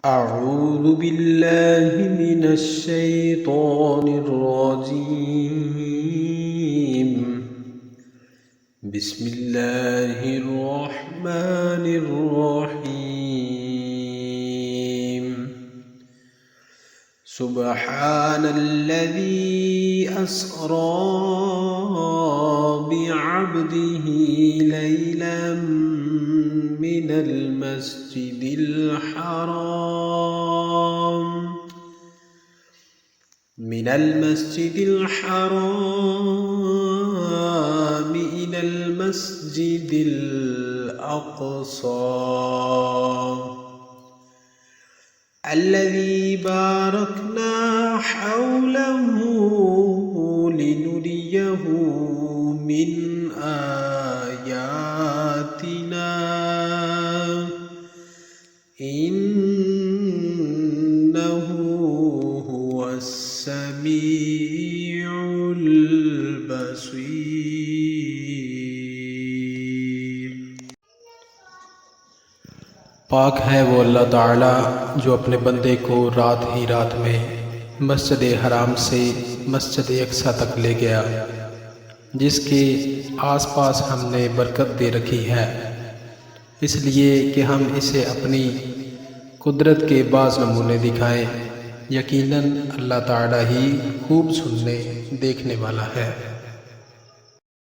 أعوذ بالله من الشيطان الرجيم بسم الله الرحمن الرحيم سبحان الذي أسرى بعبده ليلا من المسجد الحرام إلى المسجد الأقصى الذي باركنا حوله لنريه من آياتنا إنه هو السميع البصير। पाक है वो अल्लाह ताला जो अपने बंदे को रात ही रात में मस्जिद हराम से मस्जिद अक्सा तक ले गया, जिसके आसपास हमने बरकत दे रखी है, इसलिए कि हम इसे अपनी कुदरत के बाज़ नमूने दिखाएं। यकीनन अल्लाह ताला ही खूब सुनने देखने वाला है।